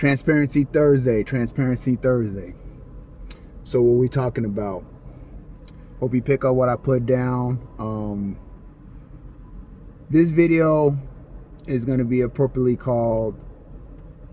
Transparency Thursday. So what we talking about? Hope you pick up what I put down. This video is going to be appropriately called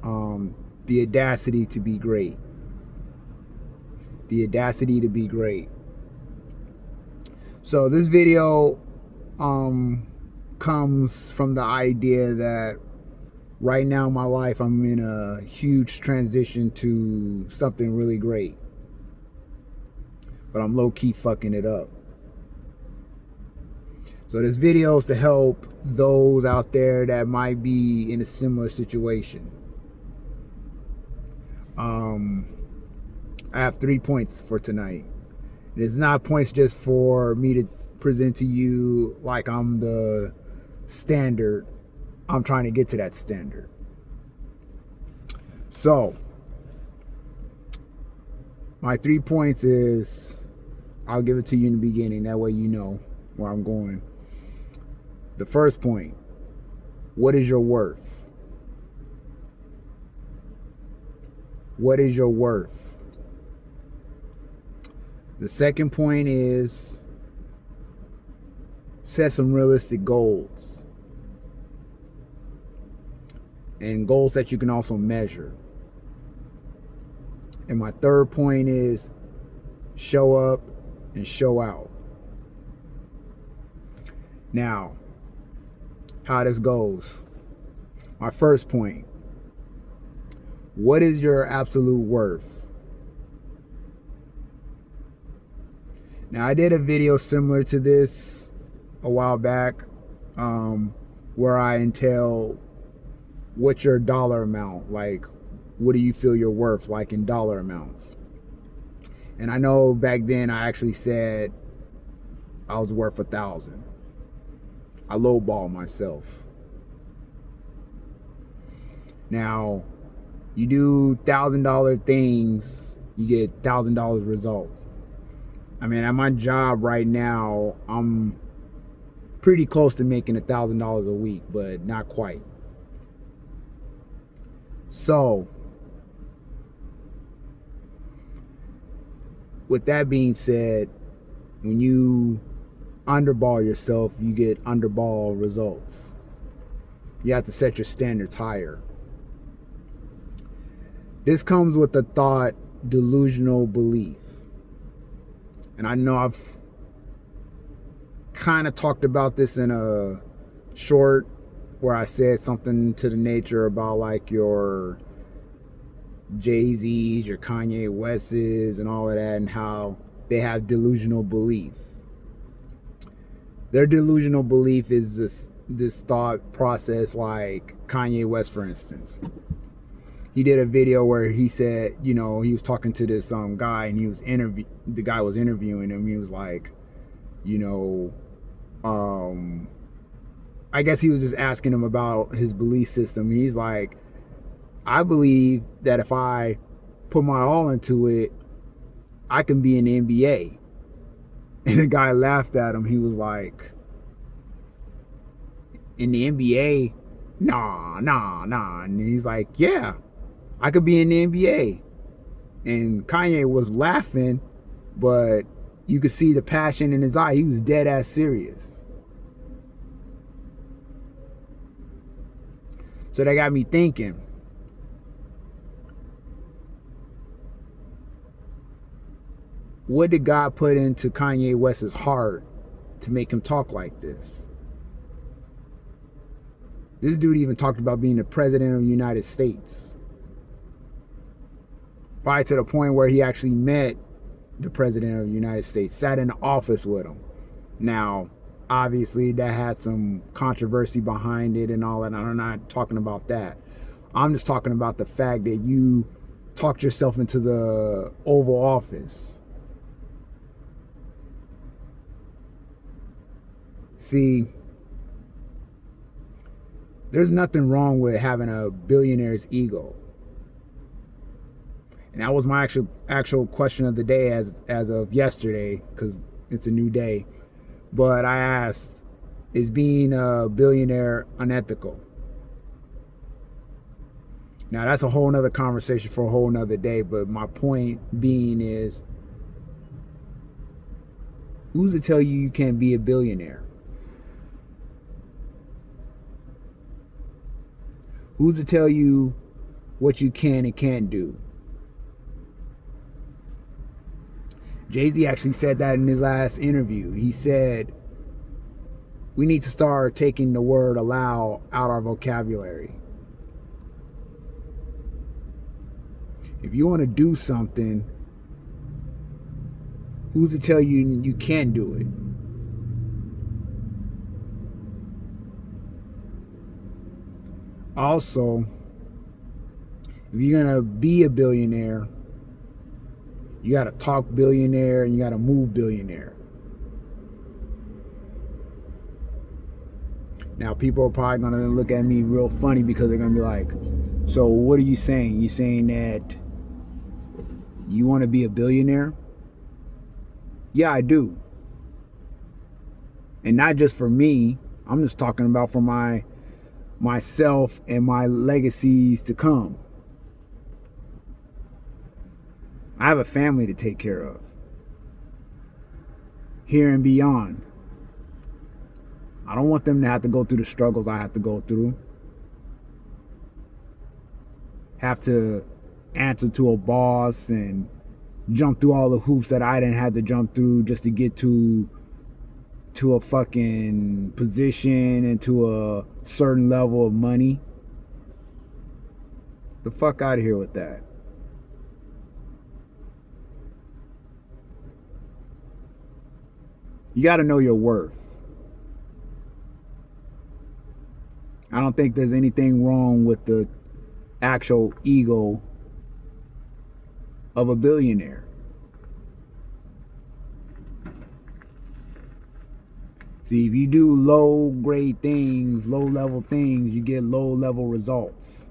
the audacity to be great. The audacity to be great. So this video comes from the idea that right now in my life I'm in a huge transition to something really great, but I'm low-key fucking it up. So this video is to help those out there that might be in a similar situation. I have 3 points for tonight. It's not points just for me to present to you like I'm the standard. I'm trying to get to that standard. So my 3 points is, I'll give it to you in the beginning, that way you know where I'm going. The first point: what is your worth? What is your worth? The second point is, set some realistic goals, and goals that you can also measure. And my third point is, show up and show out. Now, how this goes. My first point: what is your absolute worth? Now, I did a video similar to this a while back, where I entail what's your dollar amount, like what do you feel you're worth, like in dollar amounts. And I know back then I actually said I was worth 1,000. I lowball myself. Now, you do $1,000 things, you get $1,000 results. I mean, at my job right now, I'm pretty close to making $1,000 a week, but not quite. So, with that being said, when you underball yourself, you get underball results. You have to set your standards higher. This comes with the thought, delusional belief. And I know I've kind of talked about this in a short where I said something to the nature about like your Jay-Z's, your Kanye West's and all of that, and how they have delusional belief. Their delusional belief is this thought process, like Kanye West, for instance. He did a video where he said, you know, he was talking to this guy, and the guy was interviewing him. He was like, you know, I guess he was just asking him about his belief system. He's like, I believe that if I put my all into it, I can be in the NBA. And the guy laughed at him. He was like, in the NBA? Nah. And he's like, yeah, I could be in the NBA. And Kanye was laughing, but you could see the passion in his eye. He was dead ass serious. So that got me thinking, what did God put into Kanye West's heart to make him talk like this? This dude even talked about being the president of the United States. Probably to the point where he actually met the president of the United States, sat in the office with him. Now, obviously that had some controversy behind it and all that. I'm not talking about that. I'm just talking about the fact that you talked yourself into the Oval Office. See, there's nothing wrong with having a billionaire's ego. And that was my actual question of the day as of yesterday, because it's a new day. But I asked, is being a billionaire unethical? Now that's a whole nother conversation for a whole nother day, but my point being is, who's to tell you can't be a billionaire? Who's to tell you what you can and can't do? Jay-Z actually said that in his last interview. He said, we need to start taking the word allow out our vocabulary. If you want to do something, who's to tell you you can do it? Also, if you're going to be a billionaire, you got to talk billionaire and you got to move billionaire. Now, people are probably going to look at me real funny because they're going to be like, so what are you saying? You saying that you want to be a billionaire? Yeah, I do. And not just for me. I'm just talking about for myself and my legacies to come. I have a family to take care of. Here and beyond. I don't want them to have to go through the struggles I have to go through. Have to answer to a boss and jump through all the hoops that I didn't have to jump through just to get to a fucking position and to a certain level of money. The fuck out of here with that. You got to know your worth. I don't think there's anything wrong with the actual ego of a billionaire. See, if you do low grade things, low level things, you get low level results.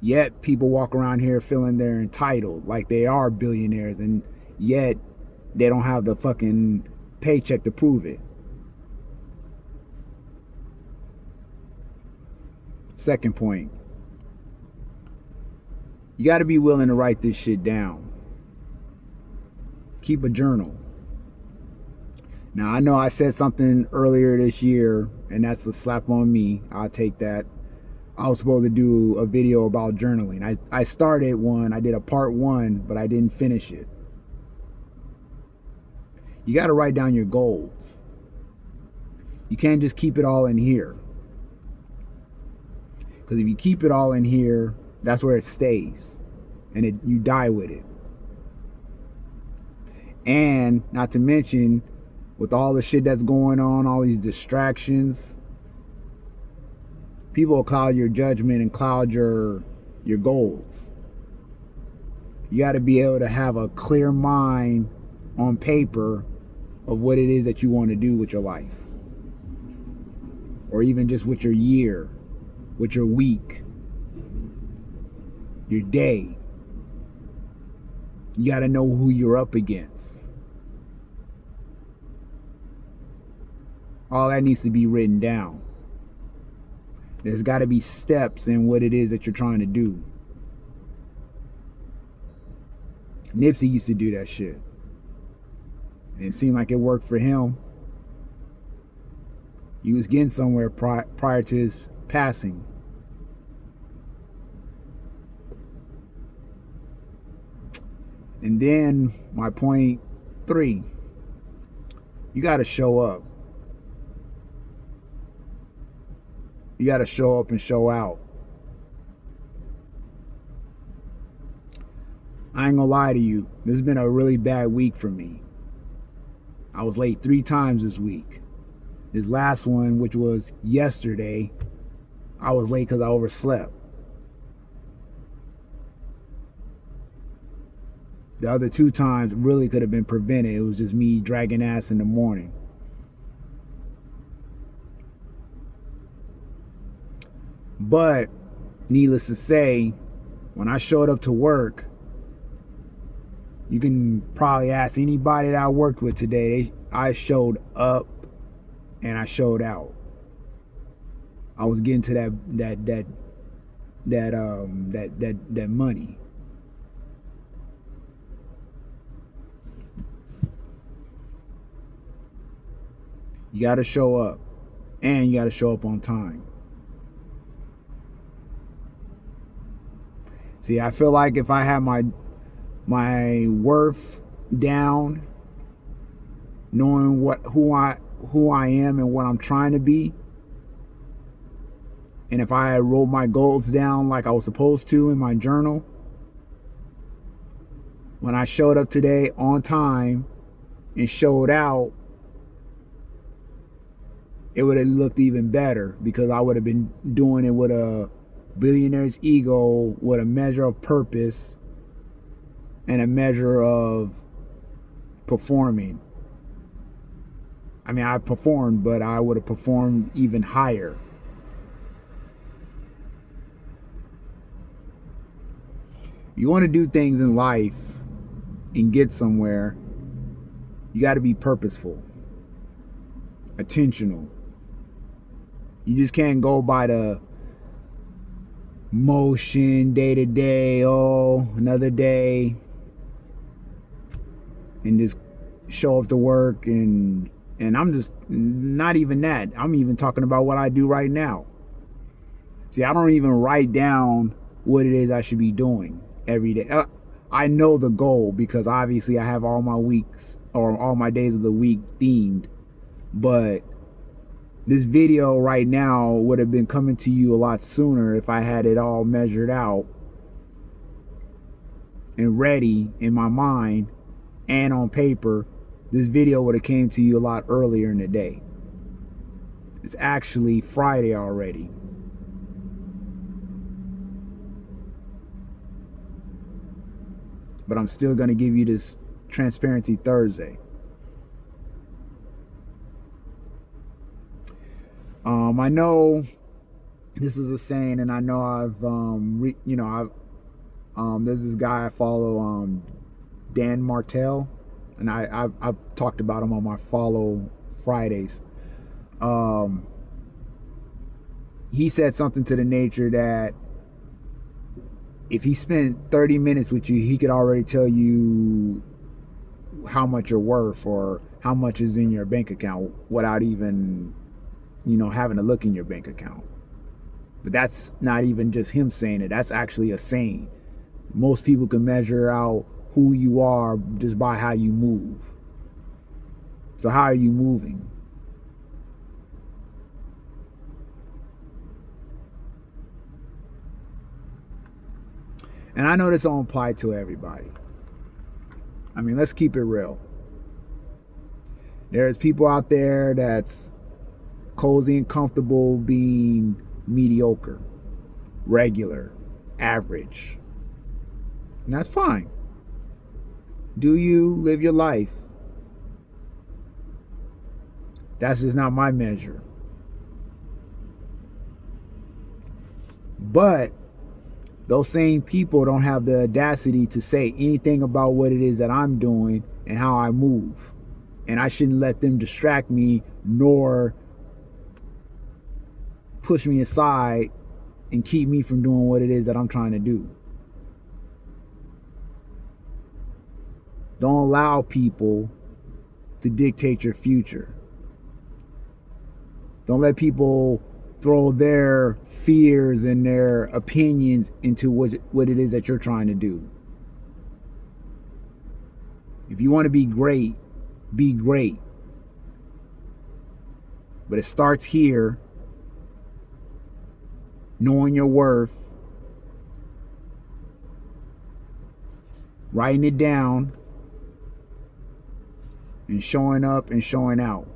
Yet people walk around here feeling they're entitled, like they are billionaires, and yet they don't have the fucking paycheck to prove it. Second point, you got to be willing to write this shit down. Keep a journal. Now, I know I said something earlier this year, and that's a slap on me. I'll take that. I was supposed to do a video about journaling. I started one. I did a part 1, but I didn't finish it. You got to write down your goals. You can't just keep it all in here. Because if you keep it all in here, that's where it stays. And you die with it. And not to mention, with all the shit that's going on, all these distractions, people will cloud your judgment and cloud your goals. You got to be able to have a clear mind on paper of what it is that you want to do with your life. Or even just with your year, with your week, your day. You got to know who you're up against. All that needs to be written down. There's got to be steps in what it is that you're trying to do. Nipsey used to do that shit. And it seemed like it worked for him. He was getting somewhere prior to his passing. And then my point 3, you got to show up. You got to show up and show out. I ain't gonna lie to you. This has been a really bad week for me. I was late 3 times this week. This last one, which was yesterday, I was late because I overslept. The other 2 times really could have been prevented. It was just me dragging ass in the morning. But needless to say, when I showed up to work, you can probably ask anybody that I worked with today. I showed up and I showed out. I was getting to that money. You got to show up, and you got to show up on time. See, I feel like if I have my worth down, knowing who I am and what I'm trying to be, and if I wrote my goals down like I was supposed to in my journal, when I showed up today on time and showed out, it would have looked even better, because I would have been doing it with a billionaire's ego, with a measure of purpose and a measure of performing. I mean, I performed, but I would have performed even higher. You want to do things in life and get somewhere, you got to be purposeful, intentional. You just can't go by the motion, day to day, oh, another day, and just show up to work. And I'm just not even that. I'm even talking about what I do right now. See, I don't even write down what it is I should be doing every day. I know the goal, because obviously I have all my weeks or all my days of the week themed. But this video right now would have been coming to you a lot sooner if I had it all measured out and ready in my mind and on paper. This video would have came to you a lot earlier in the day. It's actually Friday already. But I'm still going to give you this Transparency Thursday. I know this is a saying, and I know I've there's this guy I follow, Dan Martell, and I've talked about him on my Follow Fridays. He said something to the nature that if he spent 30 minutes with you, he could already tell you how much you're worth or how much is in your bank account without even, having to look in your bank account. But that's not even just him saying it. That's actually a saying. Most people can measure out who you are just by how you move. So how are you moving? And I know this don't apply to everybody. I mean, let's keep it real. There's people out there that's cozy and comfortable being mediocre, regular, average. And that's fine. Do you live your life? That's just not my measure. But those same people don't have the audacity to say anything about what it is that I'm doing and how I move. And I shouldn't let them distract me nor push me aside and keep me from doing what it is that I'm trying to do. Don't allow people to dictate your future. Don't let people throw their fears and their opinions into what it is that you're trying to do. If you want to be great, be great. But it starts here, knowing your worth, writing it down, and showing up and showing out.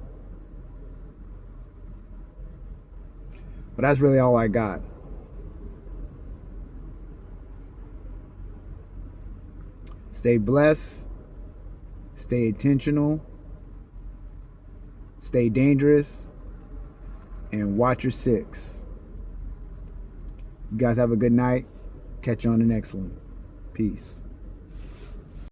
But that's really all I got. Stay blessed. Stay intentional. Stay dangerous. And watch your six. You guys have a good night. Catch you on the next one. Peace.